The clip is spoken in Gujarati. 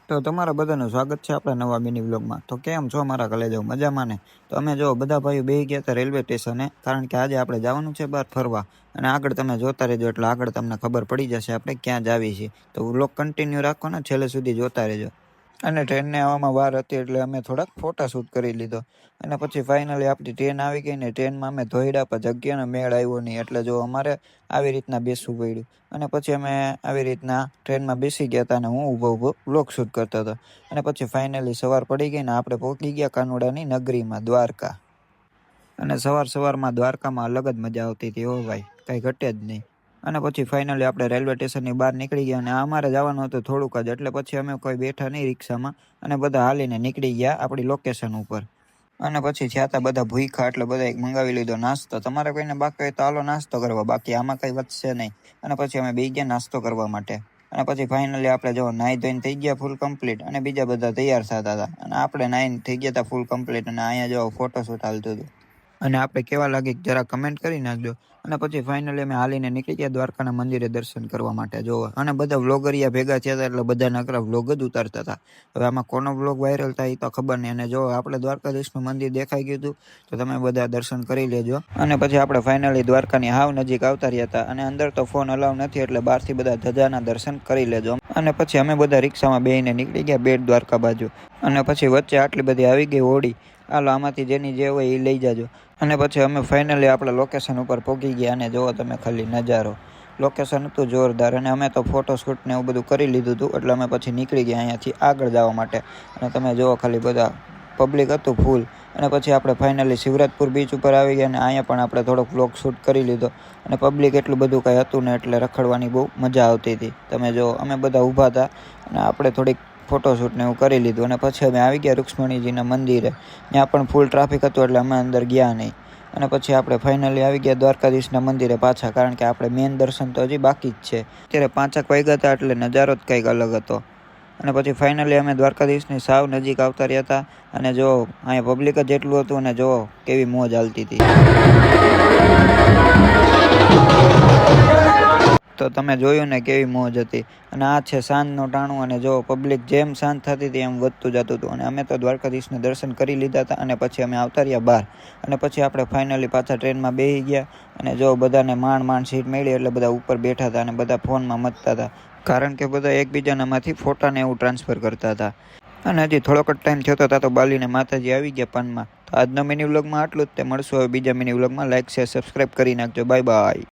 તો તમારા બધાનું સ્વાગત છે આપણા નવા મિની વ્લોગમાં. તો કેમ છો મારા કલેજાઓ, મજામાં ને? તો અમે જો બધા ભાઈઓ બેસી ગયા હતા રેલવે સ્ટેશને, કારણ કે આજે આપણે જવાનું છે બહાર ફરવા. અને આગળ તમે જોતા રહેજો, એટલે આગળ તમને ખબર પડી જશે આપણે ક્યાં જાવી છીએ. તો વ્લોગ કન્ટિન્યુ રાખો ને, છેલ્લે સુધી જોતા રહેજો. અને ટ્રેનને આવવામાં વાર હતી એટલે અમે થોડાક ફોટા શૂટ કરી લીધો. અને પછી ફાઇનલી આપણી ટ્રેન આવી ગઈ ને ટ્રેનમાં અમે ધોઈડા પર જગ્યાનો મેળ આવ્યો નહીં, એટલે જો અમારે આવી રીતના બેસવું પડ્યું. અને પછી અમે આવી રીતના ટ્રેનમાં બેસી ગયા હતા અને હું ઊભો વ્લોગ શૂટ કરતો હતો. અને પછી ફાઇનલી સવાર પડી ગઈ ને આપણે પહોંચી ગયા કાનુડાની નગરીમાં, દ્વારકા. અને સવારમાં દ્વારકામાં અલગ જ મજા આવતી હતી હો ભાઈ, કાંઈ ઘટે જ નહીં. અને પછી ફાઇનલી આપણે રેલવે સ્ટેશનની બહાર નીકળી ગયા અને અમારે જવાનું હતું થોડુંક જ, એટલે પછી અમે કોઈ બેઠા નહીં રિક્ષામાં અને બધા હાલીને નીકળી ગયા આપણી લોકેશન ઉપર. અને પછી થયા હતા બધા ભૂખ્યા, એટલે બધા મંગાવી લીધો નાસ્તો. તમારે કોઈને બાકી હોય તો હાલો નાસ્તો કરવા, બાકી આમાં કંઈ વધશે નહીં. અને પછી અમે બેસી ગયા નાસ્તો કરવા માટે. અને પછી ફાઇનલી આપણે જો નાહી ધોઈને થઈ ગયા ફૂલ કમ્પ્લીટ, અને બીજા બધા તૈયાર થતા હતા અને આપણે નાહીને થઈ ગયા હતા ફૂલ કમ્પ્લીટ. અને અહીંયા જો ફોટોશૂટ હાલતું હતું અને આપણે કેવા લાગી જરા કમેન્ટ કરી નાખજો. અને પછી ફાઇનલી અમે હાલીને નીકળી ગયા દ્વારકાના મંદિરે દર્શન કરવા માટે જોવા. અને બધા વ્લોગરિયા ભેગા થયા હતા એટલે બધા નકરા વ્લોગ જ ઉતારતા હતા. હવે આમાં કોનો વ્લોગ વાયરલ થાય એ તો ખબર નહીં. અને જો આપણે દ્વારકાધીશનું મંદિર દેખાઈ ગયું હતું, તો તમે બધા દર્શન કરી લેજો. અને પછી આપણે ફાઇનલી દ્વારકાની હાવ નજીક આવતા રહ્યા હતા. અને અંદર તો ફોન અલાઉ નથી, એટલે બહારથી બધા ધજાના દર્શન કરી લેજો. અને પછી અમે બધા રિક્ષામાં બેસીને નીકળી ગયા બેટ દ્વારકા બાજુ. અને પછી વચ્ચે આટલી બધી આવી ગઈ હોડી, હાલો આમાંથી જેની જે હોય એ લઈ જાજો. અને પછી અમે ફાઇનલી આપણા લોકેશન ઉપર પહોંચી ગયા. અને જુઓ તમે ખાલી નજારો, લોકેશન હતું જોરદાર. અને અમે તો ફોટોશૂટ ને એવું બધું કરી લીધું હતું, એટલે અમે પછી નીકળી ગયા અહીંયાથી આગળ જવા માટે. અને તમે જુઓ ખાલી બધા પબ્લિક હતું ફૂલ. અને પછી આપણે ફાઇનલી શિવરાજપુર બીચ ઉપર આવી ગયા અને અહીંયા પણ આપણે થોડોક વ્લોગ શૂટ કરી લીધો. અને પબ્લિક એટલું બધું કાંઈ હતું ને, એટલે રખડવાની બહુ મજા આવતી હતી. તમે જો અમે બધા ઊભા હતા અને આપણે થોડીક ફોટોશૂટ ને એવું કરી લીધું. અને પછી અમે આવી ગયા રૂક્ષ્મણીજીના મંદિરે. ત્યાં પણ ફૂલ ટ્રાફિક હતું એટલે અમે અંદર ગયા નહીં. અને પછી આપણે ફાઇનલી આવી ગયા દ્વારકાધીશના મંદિરે પાછા, કારણ કે આપણે મેન દર્શન તો હજી બાકી જ છે. અત્યારે 5 વાગ્યા હતા એટલે નજારો જ કંઈક અલગ હતો. અને પછી ફાઇનલી અમે દ્વારકાધીશની સાવ નજીક આવતા રહ્યા હતા. અને જો અહીંયા પબ્લિક જ એટલું હતું અને જો કેવી મોજ હાલતી હતી. તો તમે જોયું ને કેવી મોજ હતી. અને આ છે સાંજનો ટાણું. અને જો પબ્લિક જેમ શાંત થતી હતી એમ વધતું જતું હતું. અને અમે તો દ્વારકાધીશને દર્શન કરી લીધા હતા અને પછી અમે આવતા રહ્યા બહાર. અને પછી આપણે ફાઇનલી પાછા ટ્રેનમાં બેસી ગયા. અને જો બધાને માંડ સીટ મળી એટલે બધા ઉપર બેઠા હતા અને બધા ફોનમાં મથતા હતા, કારણ કે બધા એકબીજાનામાંથી ફોટાને એવું ટ્રાન્સફર કરતા હતા. અને હજી થોડોક જ ટાઈમ થયો હતો તો બાલીને માતાજી આવી ગયા પાનમાં. તો આજનો મિની વ્લોગમાં આટલું જ. તે મળશું હવે બીજા મિની વ્લોગમાં. લાઈક શેર સબસ્ક્રાઈબ કરી નાખજો. Bye bye.